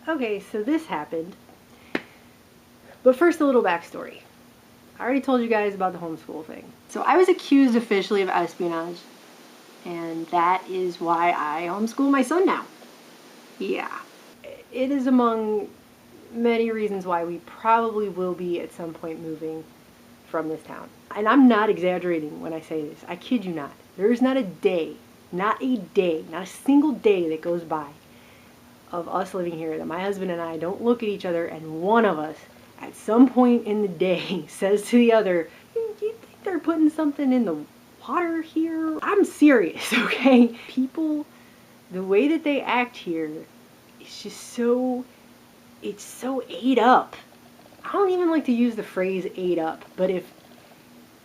Okay, so this happened. But first, a little backstory. I already told you guys about the homeschool thing. So I was accused officially of espionage, and that is why I homeschool my son now. Yeah. It is among many reasons why we probably will be at some point moving from this town. And I'm not exaggerating when I say this. I kid you not. There is not a day, not a single day that goes by of us living here that my husband and I don't look at each other and one of us at some point in the day says to the other, do you think they're putting something in the water here? I'm serious, okay? People, the way that they act here is just so, it's so ate up. I don't even like to use the phrase ate up, but if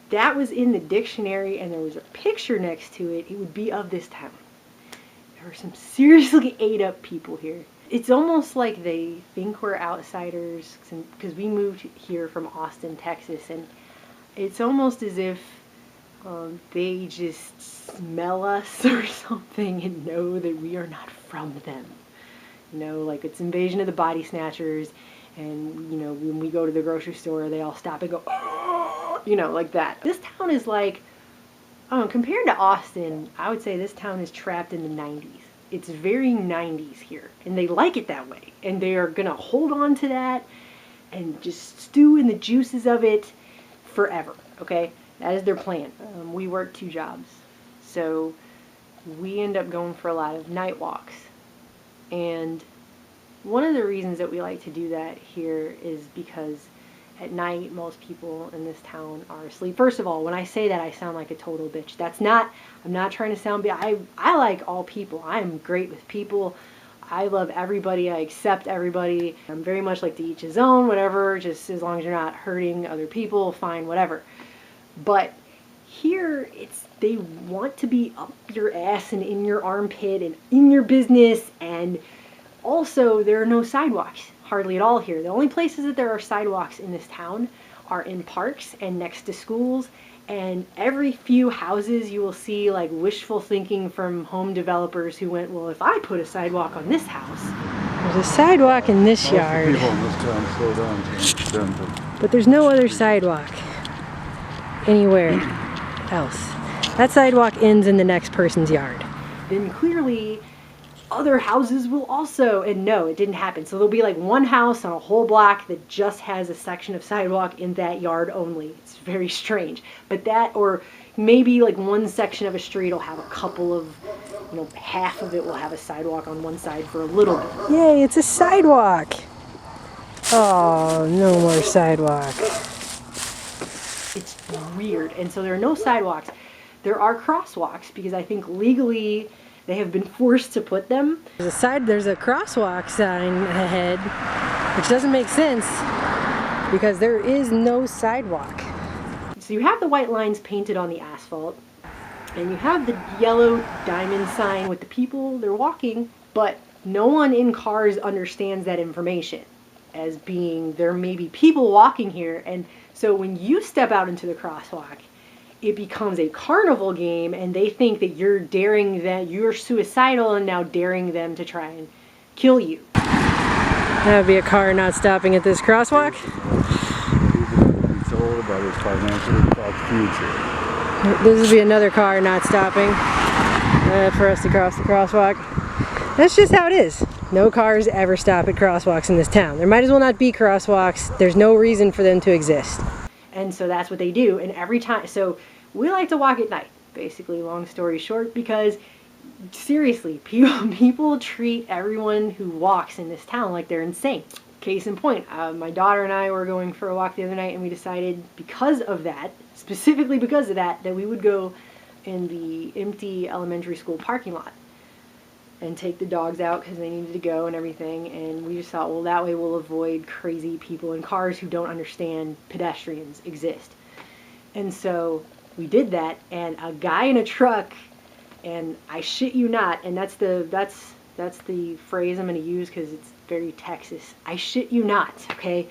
that was in the dictionary and there was a picture next to it, it would be of this town. There are some seriously ate up people here. It's almost like they think we're outsiders because we moved here from Austin, Texas, and it's almost as if they just smell us or something and know that we are not from them. You know, like it's Invasion of the Body Snatchers, and, you know, when we go to the grocery store, they all stop and go, oh, you know, like that. This town is like, compared to Austin, I would say this town is trapped in the 90s. It's very 90s here, and they like it that way, and they are gonna hold on to that and just stew in the juices of it forever, okay? That is their plan. We work 2 jobs, so we end up going for a lot of night walks, and one of the reasons that we like to do that here is because at night, most people in this town are asleep. First of all, when I say that, I sound like a total bitch. That's not, I'm not trying to sound bad. I like all people. I'm great with people. I love everybody. I accept everybody. I'm very much like to each his own, whatever, just as long as you're not hurting other people, fine, whatever. But here, they want to be up your ass and in your armpit and in your business, and also there are no sidewalks. Hardly at all here. The only places that there are sidewalks in this town are in parks and next to schools, and every few houses you will see like wishful thinking from home developers who went, well, if I put a sidewalk on this house, there's a sidewalk in this yard, but there's no other sidewalk anywhere else. That sidewalk ends in the next person's yard. Then clearly other houses will also, and no, it didn't happen. So there'll be like one house on a whole block that just has a section of sidewalk in that yard only. It's very strange. But that, or maybe like one section of a street will have a couple of, you know, half of it will have a sidewalk on one side for a little bit. Yay, it's a sidewalk. Oh, no more sidewalk. It's weird. And so there are no sidewalks. There are crosswalks because I think legally they have been forced to put them. There's a crosswalk sign ahead, which doesn't make sense because there is no sidewalk. So you have the white lines painted on the asphalt, and you have the yellow diamond sign with the people, they're walking, but no one in cars understands that information as being there may be people walking here. And so when you step out into the crosswalk, it becomes a carnival game, and they think that you're daring them, you're suicidal and now daring them to try and kill you. That would be a car not stopping at this crosswalk. This would be another car not stopping for us to cross the crosswalk. That's just how it is. No cars ever stop at crosswalks in this town. There might as well not be crosswalks. There's no reason for them to exist. And so that's what they do, and every time, so we like to walk at night, basically, long story short, because seriously, people treat everyone who walks in this town like they're insane. Case in point, my daughter and I were going for a walk the other night, and we decided because of that, specifically because of that, that we would go in the empty elementary school parking lot and take the dogs out because they needed to go and everything, and we just thought, well, that way we'll avoid crazy people in cars who don't understand pedestrians exist. And so we did that, and a guy in a truck, and I shit you not, and that's the phrase I'm going to use because it's very Texas. I shit you not, okay?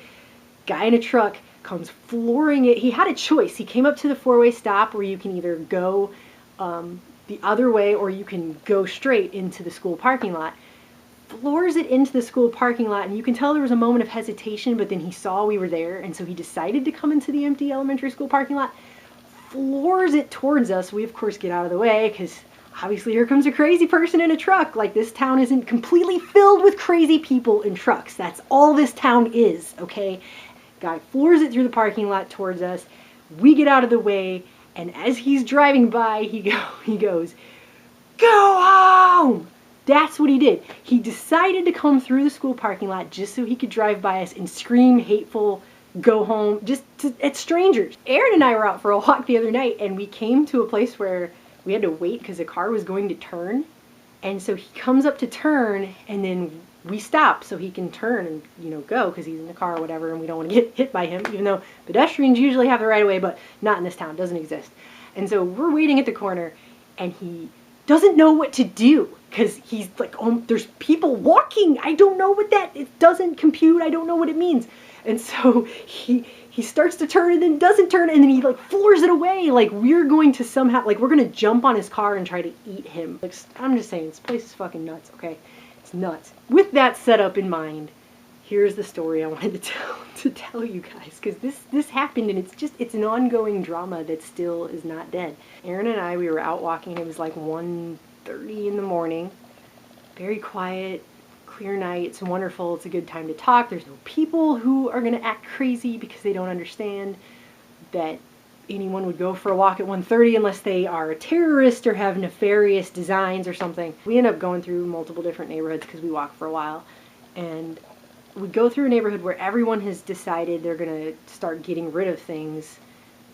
Guy in a truck comes flooring it. He had a choice. He came up to the four-way stop where you can either go the other way or you can go straight into the school parking lot. floors it into the school parking lot, and you can tell there was a moment of hesitation, but then he saw we were there, and so he decided to come into the empty elementary school parking lot, floors it towards us. We, of course, get out of the way, because obviously here comes a crazy person in a truck. Like, this town isn't completely filled with crazy people in trucks. That's all this town is, okay? Guy floors it through the parking lot towards us. We get out of the way, and as he's driving by, he goes, "Go home!" That's what he did. He decided to come through the school parking lot just so he could drive by us and scream hateful, "Go home," at strangers. Aaron and I were out for a walk the other night, and we came to a place where we had to wait because the car was going to turn. And so he comes up to turn, and then we stop so he can turn and, you know, go, because he's in the car or whatever, and we don't want to get hit by him, even though pedestrians usually have the right of way, but not in this town. It doesn't exist. And so we're waiting at the corner, and he doesn't know what to do, because he's like, "Oh, there's people walking. I don't know what that, it doesn't compute. I don't know what it means." And so he starts to turn and then doesn't turn, and then he like floors it away. Like, we're going to somehow, like, we're going to jump on his car and try to eat him. Like, I'm just saying, this place is fucking nuts, okay? It's nuts. With that setup in mind, here's the story I wanted to tell you guys, because this happened, and it's an ongoing drama that still is not dead. Aaron and I, we were out walking. It was like 1:30 in the morning. Very quiet, clear night. It's wonderful. It's a good time to talk. There's no people who are going to act crazy because they don't understand that anyone would go for a walk at 1:30 unless they are a terrorist or have nefarious designs or something. We end up going through multiple different neighborhoods because we walk for a while, and we go through a neighborhood where everyone has decided they're going to start getting rid of things,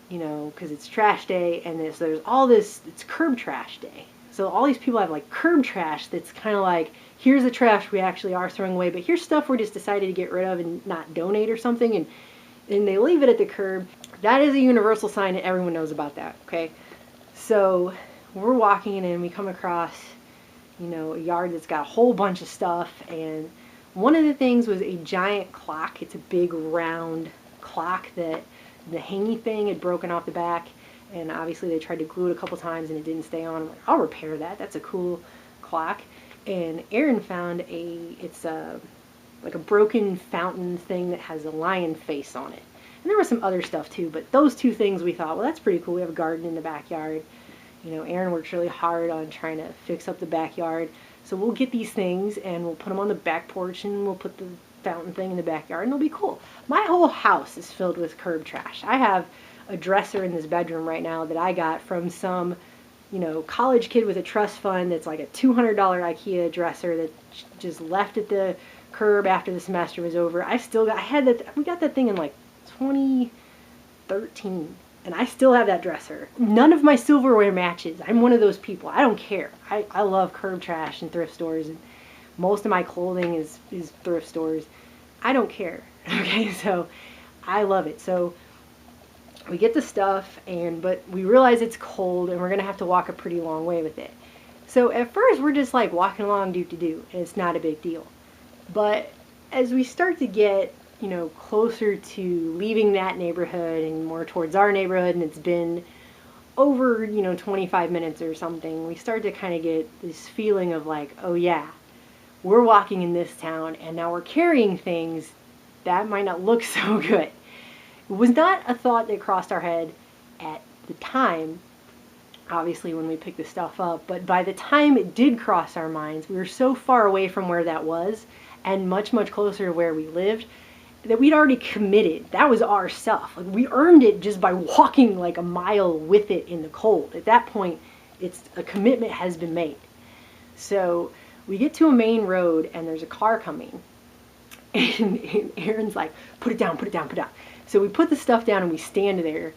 you know, because it's trash day, and there's all this, it's curb trash day. So all these people have like curb trash that's kind of like, here's the trash we actually are throwing away, but here's stuff we're just decided to get rid of and not donate or something, and they leave it at the curb. That is a universal sign, and everyone knows about that, okay? So we're walking in, and we come across, you know, a yard that's got a whole bunch of stuff, and one of the things was a giant clock. It's a big round clock that the hangy thing had broken off the back, and obviously they tried to glue it a couple times and it didn't stay on. I'm like, I'll repair that. That's a cool clock. And Aaron found like a broken fountain thing that has a lion face on it. And there was some other stuff too, but those two things we thought, well, that's pretty cool. We have a garden in the backyard. You know, Aaron works really hard on trying to fix up the backyard. So we'll get these things and we'll put them on the back porch, and we'll put the fountain thing in the backyard, and it'll be cool. My whole house is filled with curb trash. I have a dresser in this bedroom right now that I got from some, you know, college kid with a trust fund that's like a $200 IKEA dresser that just left at the curb after the semester was over. We got that thing in like 2013. And I still have that dresser. None of my silverware matches. I'm one of those people. I don't care. I love curb trash and thrift stores, and most of my clothing is thrift stores. I don't care. Okay, so I love it. So we get the stuff, but we realize it's cold, and we're gonna have to walk a pretty long way with it. So at first we're just like walking along do-do-do, and it's not a big deal. But as we start to get, you know, closer to leaving that neighborhood and more towards our neighborhood, and it's been over, you know, 25 minutes or something, we start to kind of get this feeling of like, oh yeah, we're walking in this town, and now we're carrying things that might not look so good. It was not a thought that crossed our head at the time, obviously, when we picked the stuff up, but by the time it did cross our minds, we were so far away from where that was and much, much closer to where we lived that we'd already committed. That was our stuff. Like, we earned it just by walking like a mile with it in the cold. At that point, it's a commitment has been made. So we get to a main road, and there's a car coming, and Aaron's like, put it down, put it down, put it down. So we put the stuff down, and we stand there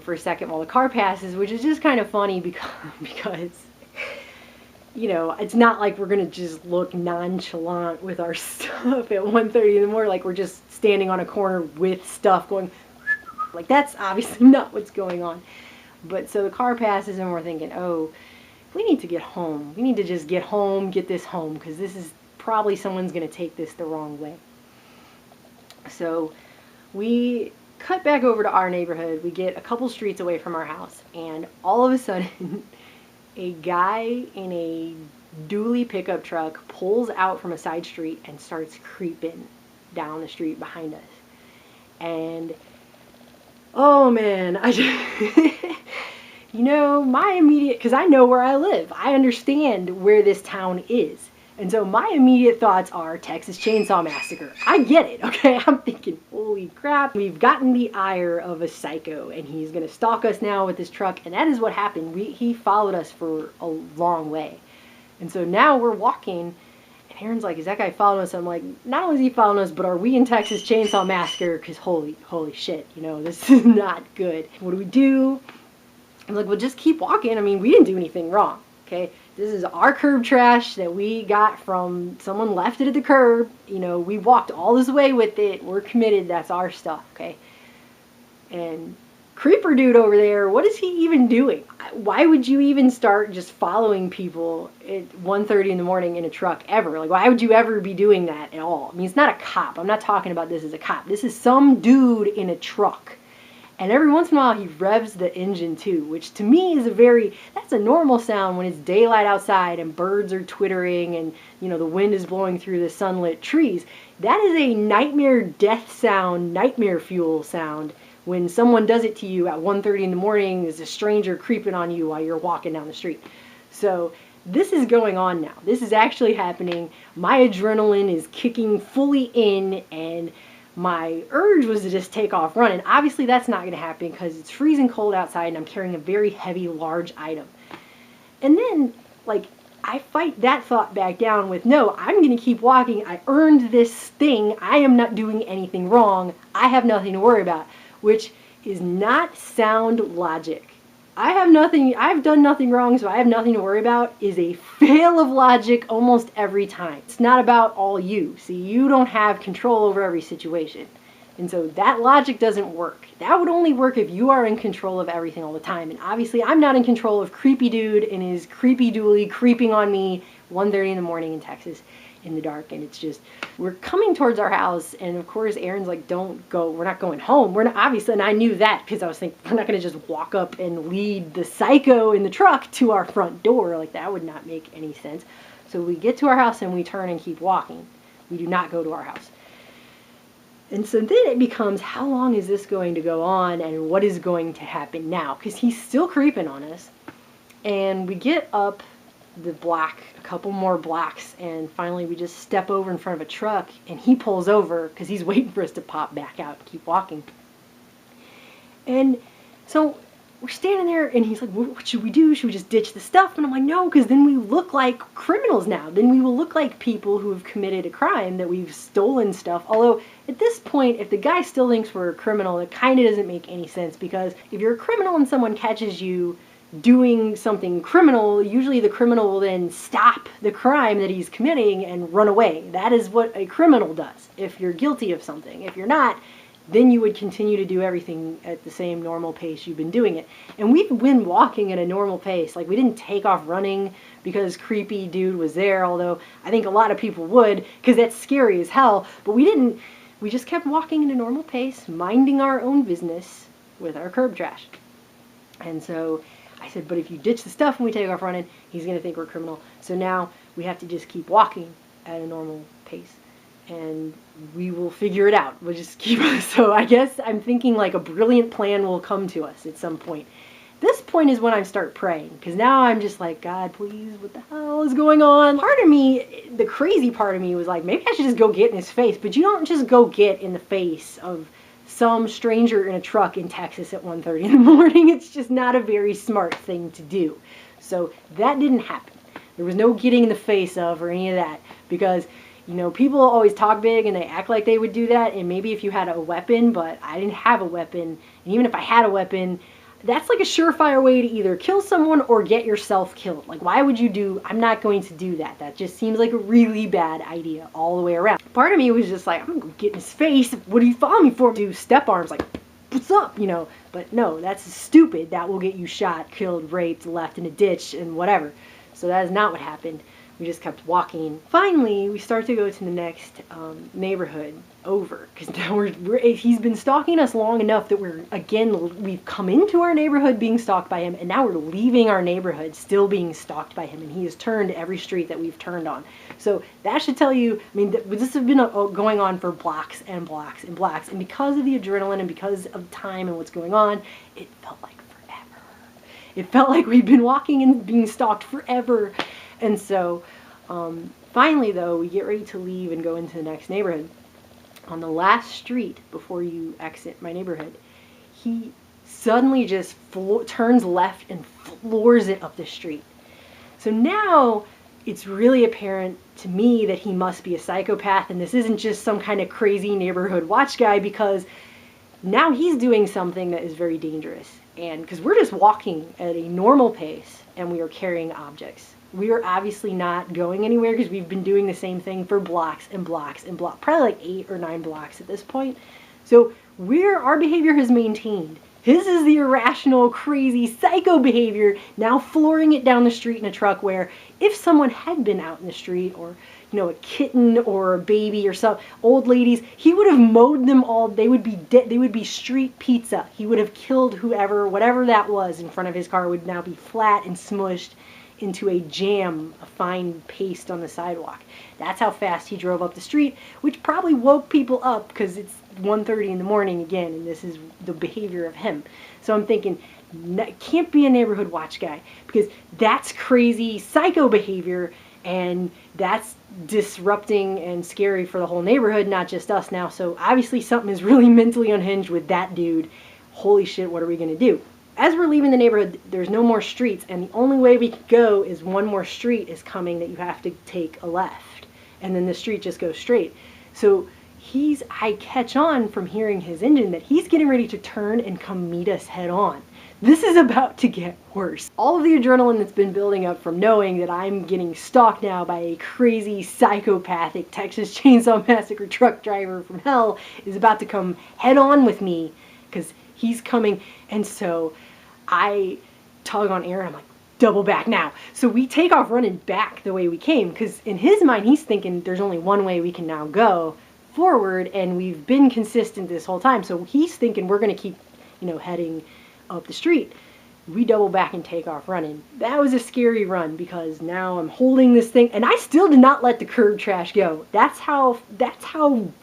for a second while the car passes, which is just kind of funny because you know, it's not like we're going to just look nonchalant with our stuff at 1:30 in the morning, like we're just standing on a corner with stuff going, like, that's obviously not what's going on. But so the car passes, and we're thinking, oh, we need to get home. We need to just get home, get this home, because this is probably someone's going to take this the wrong way. So we cut back over to our neighborhood. We get a couple streets away from our house, and all of a sudden, a guy in a dually pickup truck pulls out from a side street and starts creeping down the street behind us. And oh man, I just you know, my immediate, because I know where I live, I understand where this town is. And so my immediate thoughts are Texas Chainsaw Massacre. I get it, okay? I'm thinking, holy crap, we've gotten the ire of a psycho, and he's going to stalk us now with this truck. And that is what happened. He followed us for a long way. And so now we're walking, and Aaron's like, is that guy following us? I'm like, not only is he following us, but are we in Texas Chainsaw Massacre? Because holy shit, you know, this is not good. What do we do? I'm like, well, just keep walking. I mean, we didn't do anything wrong, okay? This is our curb trash that we got from someone left it at the curb. You know, we walked all this way with it. We're committed. That's our stuff, okay? And creeper dude over there, what is he even doing? Why would you even start just following people at 1:30 in the morning in a truck ever? Like, why would you ever be doing that at all? I mean, it's not a cop. I'm not talking about this as a cop. This is some dude in a truck. And every once in a while he revs the engine too, which to me is that's a normal sound when it's daylight outside and birds are twittering and, you know, the wind is blowing through the sunlit trees. That is a nightmare death sound, nightmare fuel sound when someone does it to you at 1:30 in the morning. There's a stranger creeping on you while you're walking down the street. So this is going on now. This is actually happening. My adrenaline is kicking fully in, and my urge was to just take off running. Obviously that's not going to happen because it's freezing cold outside and I'm carrying a very heavy, large item. And then, like, I fight that thought back down with, no, I'm going to keep walking. I earned this thing. I am not doing anything wrong. I have nothing to worry about, which is not sound logic. I've done nothing wrong, so I have nothing to worry about is a fail of logic almost every time. It's not about all you. See, you don't have control over every situation. And so that logic doesn't work. That would only work if you are in control of everything all the time. And obviously I'm not in control of creepy dude and his creepy dually creeping on me 1:30 in the morning in Texas in the dark. And it's just, we're coming towards our house, and of course Aaron's like, don't go, we're not going home. We're not, obviously, and I knew that because I was thinking, we're not going to just walk up and lead the psycho in the truck to our front door. Like, that would not make any sense. So we get to our house and we turn and keep walking. We do not go to our house. And so then it becomes, how long is this going to go on, and what is going to happen now? Because he's still creeping on us. And we get up the block, a couple more blocks, and finally we just step over in front of a truck, and he pulls over because he's waiting for us to pop back out and keep walking. And so we're standing there, and he's like, what should we do? Should we just ditch the stuff? And I'm like, no, because then we look like criminals now. Then we will look like people who have committed a crime, that we've stolen stuff. Although at this point, if the guy still thinks we're a criminal, it kind of doesn't make any sense, because if you're a criminal and someone catches you doing something criminal, usually the criminal will then stop the crime that he's committing and run away. That is what a criminal does if you're guilty of something. If you're not, then you would continue to do everything at the same normal pace you've been doing it. And we've been walking at a normal pace. Like, we didn't take off running because creepy dude was there, although I think a lot of people would, because that's scary as hell. But we didn't. We just kept walking at a normal pace, minding our own business with our curb trash. And so I said, but if you ditch the stuff and we take off running, he's going to think we're criminal. So now we have to just keep walking at a normal pace, and we will figure it out. We'll just keep, so I guess I'm thinking like a brilliant plan will come to us at some point. This point is when I start praying, because now I'm just like, God, please, what the hell is going on? Part of me, the crazy part of me was like, maybe I should just go get in his face, but you don't just go get in the face of some stranger in a truck in Texas at 1:30 in the morning. It's just not a very smart thing to do. So that didn't happen. There was no getting in the face of or any of that, because, you know, people always talk big and they act like they would do that, and maybe if you had a weapon, but I didn't have a weapon, and even if I had a weapon, that's like a surefire way to either kill someone or get yourself killed. Like, why would you do, I'm not going to do that. That just seems like a really bad idea all the way around. Part of me was just like, I'm gonna get in his face. What are you following me for? Do step arms, like, what's up, you know? But no, that's stupid. That will get you shot, killed, raped, left in a ditch, and whatever. So that is not what happened. We just kept walking. Finally, we start to go to the next neighborhood over, because now he's been stalking us long enough that we've come into our neighborhood being stalked by him, and now we're leaving our neighborhood still being stalked by him, and he has turned every street that we've turned on. So that should tell you, I mean, this has been going on for blocks and blocks and blocks, and because of the adrenaline and because of time and what's going on, it felt like forever. It felt like we'd been walking and being stalked forever. And so finally, though, we get ready to leave and go into the next neighborhood. On the last street before you exit my neighborhood, he suddenly just turns left and floors it up the street. So now it's really apparent to me that he must be a psychopath, and this isn't just some kind of crazy neighborhood watch guy, because now he's doing something that is very dangerous. And because we're just walking at a normal pace and we are carrying objects. We are obviously not going anywhere because we've been doing the same thing for blocks and blocks and blocks, probably like 8 or 9 blocks at this point. So our behavior has maintained. His is the irrational, crazy, psycho behavior, now flooring it down the street in a truck, where if someone had been out in the street, or, you know, a kitten or a baby or some old ladies, he would have mowed them all. They would be dead. They would be street pizza. He would have killed whoever, whatever that was in front of his car would now be flat and smushed into a jam, a fine paste on the sidewalk. That's how fast he drove up the street, which probably woke people up because it's 1:30 in the morning again, and this is the behavior of him. So I'm thinking, can't be a neighborhood watch guy, because that's crazy psycho behavior, and that's disrupting and scary for the whole neighborhood, not just us now. So obviously something is really mentally unhinged with that dude. Holy shit, what are we gonna do? As we're leaving the neighborhood, there's no more streets, and the only way we could go is one more street is coming that you have to take a left, and then the street just goes straight. So I catch on from hearing his engine that he's getting ready to turn and come meet us head on. This is about to get worse. All of the adrenaline that's been building up from knowing that I'm getting stalked now by a crazy, psychopathic Texas Chainsaw Massacre truck driver from hell is about to come head on with me, because he's coming. And so I tug on Aaron. I'm like, double back now. So we take off running back the way we came, because in his mind he's thinking there's only one way we can now go forward, and we've been consistent this whole time. So he's thinking we're going to keep, you know, heading up the street. We double back and take off running. That was a scary run, because now I'm holding this thing, and I still did not let the curb trash go. That's how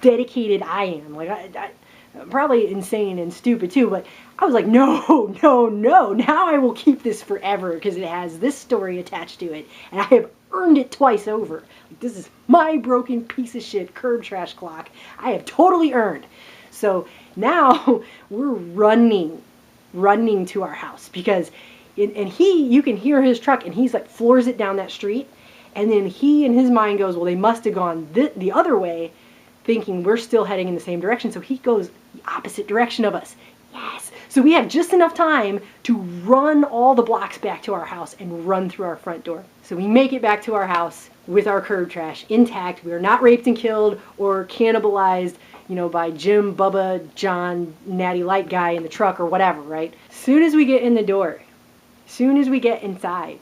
dedicated I am. Like I'm probably insane and stupid too, but I was like, no, no, no. Now I will keep this forever, because it has this story attached to it, and I have earned it twice over. Like, this is my broken piece of shit curb trash clock. I have totally earned. So now we're running to our house, because you can hear his truck, and he's like floors it down that street, and then he in his mind goes, well, they must have gone the other way, thinking we're still heading in the same direction. So he goes the opposite direction of us. Yes. So we have just enough time to run all the blocks back to our house and run through our front door. So we make it back to our house with our curb trash intact. We are not raped and killed or cannibalized, you know, by Jim, Bubba, John, Natty Light guy in the truck or whatever, right? Soon as we get in the door, soon as we get inside,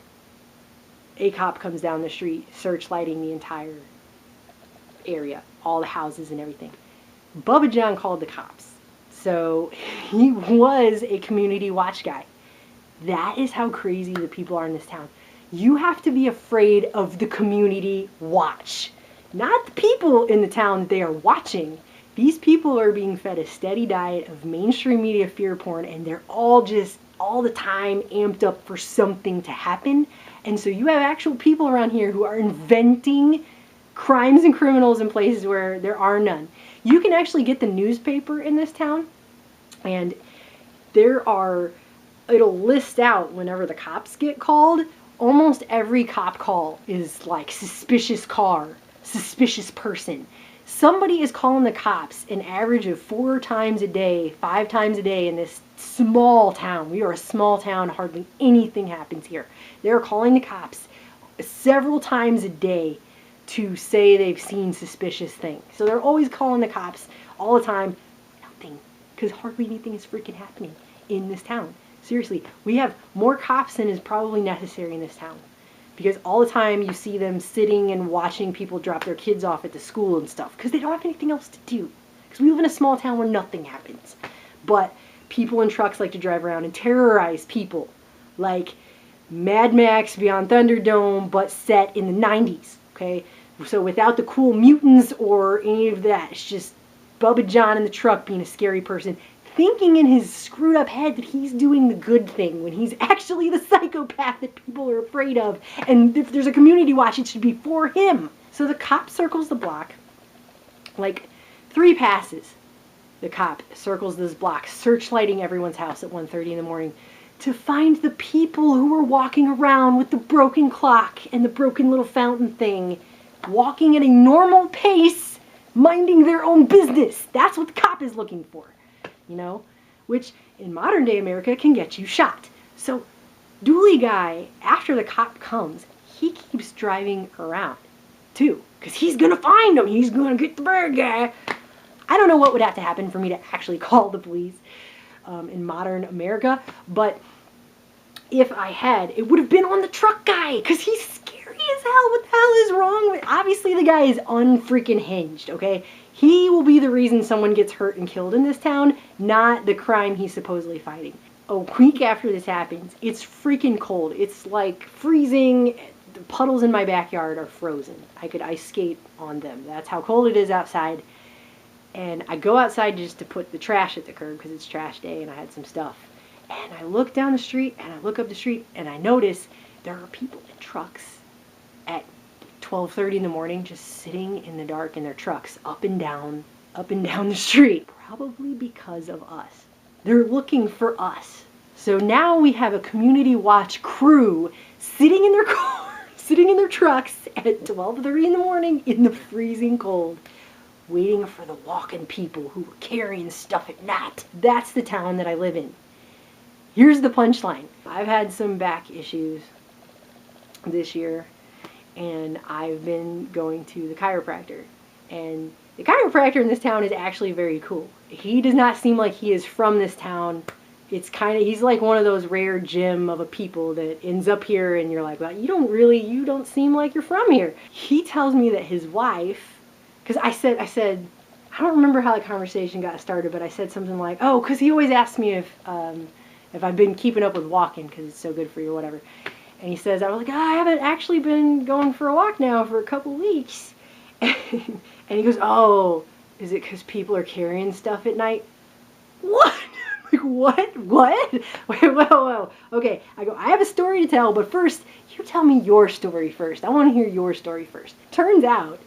a cop comes down the street, searchlighting the entire area, all the houses and everything. Bubba John called the cops. So he was a community watch guy. That is how crazy the people are in this town. You have to be afraid of the community watch, not the people in the town they are watching. These people are being fed a steady diet of mainstream media fear porn, and they're all just all the time amped up for something to happen. And so you have actual people around here who are inventing crimes and criminals in places where there are none. You can actually get the newspaper in this town, and it'll list out whenever the cops get called. Almost every cop call is like suspicious car, suspicious person. Somebody is calling the cops an average of 4 times a day, 5 times a day in this small town. We are a small town. Hardly anything happens here. They're calling the cops several times a day to say they've seen suspicious things. So they're always calling the cops all the time. Nothing, because hardly anything is freaking happening in this town. Seriously, we have more cops than is probably necessary in this town. because all the time you see them sitting and watching people drop their kids off at the school and stuff, because they don't have anything else to do. Because we live in a small town where nothing happens. But people in trucks like to drive around and terrorize people, like Mad Max Beyond Thunderdome, but set in the 90s, okay? So without the cool mutants or any of that, it's just Bubba John in the truck being a scary person, thinking in his screwed up head that he's doing the good thing when he's actually the psychopath that people are afraid of. And if there's a community watch, it should be for him. So the cop circles the block, like 3 passes. The cop circles this block, searchlighting everyone's house at 1:30 in the morning to find the people who were walking around with the broken clock and the broken little fountain thing, walking at a normal pace, minding their own business. That's what the cop is looking for, you know, which in modern day America can get you shot. So Dooley guy, after the cop comes, he keeps driving around too, because he's gonna find him. He's gonna get the bad guy. I don't know what would have to happen for me to actually call the police in modern America, but if I had, it would have been on the truck guy, because he's scary as hell. What the hell is wrong with... Obviously, the guy is unfreaking hinged, okay? He will be the reason someone gets hurt and killed in this town, not the crime he's supposedly fighting. A week after this happens, it's freaking cold. It's like freezing. The puddles in my backyard are frozen. I could ice skate on them. That's how cold it is outside. And I go outside just to put the trash at the curb because it's trash day and I had some stuff. And I look down the street and I look up the street and I notice there are people in trucks at 12:30 in the morning just sitting in the dark in their trucks up and down the street. Probably because of us. They're looking for us. So now we have a community watch crew sitting in their car, sitting in their trucks at 12:30 in the morning in the freezing cold, waiting for the walking people who were carrying stuff at night. That's the town that I live in. Here's the punchline. I've had some back issues this year, and I've been going to the chiropractor. And the chiropractor in this town is actually very cool. He does not seem like he is from this town. It's kind of, he's like one of those rare gem of a people that ends up here and you're like, well, you don't seem like you're from here. He tells me that his wife, because I said, I don't remember how the conversation got started, but I said something like, oh, because he always asks me if I've been keeping up with walking because it's so good for you or whatever. And he says, I was like, I haven't actually been going for a walk now for a couple weeks. And he goes, oh, is it because people are carrying stuff at night? What? Like, what? What? Wait, whoa. Okay, I go, I have a story to tell, but first, you tell me your story first. I want to hear your story first. Turns out,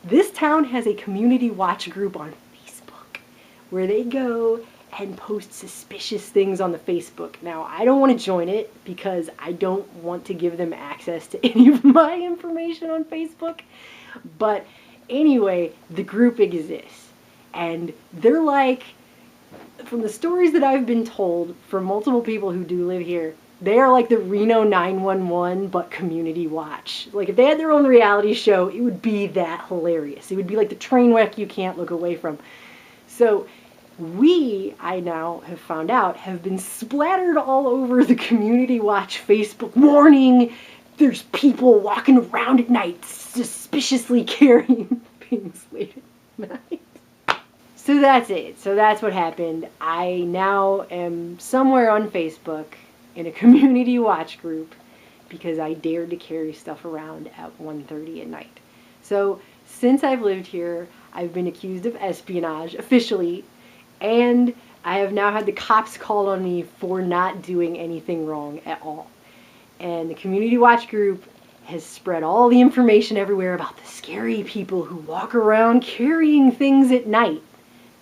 this town has a community watch group on Facebook where they go and post suspicious things on the Facebook. Now, I don't want to join it because I don't want to give them access to any of my information on Facebook. But anyway, the group exists. And they're like, from the stories that I've been told from multiple people who do live here, they are like the Reno 911, but community watch. Like, if they had their own reality show, it would be that hilarious. It would be like the train wreck you can't look away from. So I now have found out, have been splattered all over the community watch Facebook warning. There's people walking around at night suspiciously carrying things late at night. So that's it. So that's what happened. I now am somewhere on Facebook in a community watch group because I dared to carry stuff around at 1:30 at night. So since I've lived here, I've been accused of espionage officially, and I have now had the cops called on me for not doing anything wrong at all. And the community watch group has spread all the information everywhere about the scary people who walk around carrying things at night.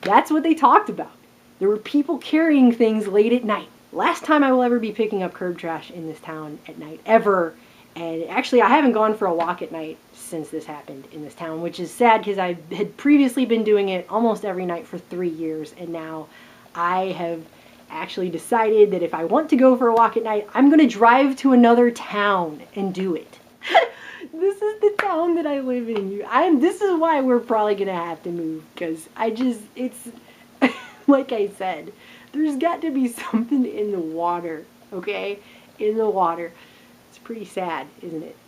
That's what they talked about. There were people carrying things late at night. Last time I will ever be picking up curb trash in this town at night, ever. And actually, I haven't gone for a walk at night since this happened in this town, which is sad because I had previously been doing it almost every night for 3 years, and now I have actually decided that if I want to go for a walk at night, I'm going to drive to another town and do it. This is the town that I live in. This is why we're probably going to have to move, because it's, like I said, there's got to be something in the water, okay? In the water. It's pretty sad, isn't it?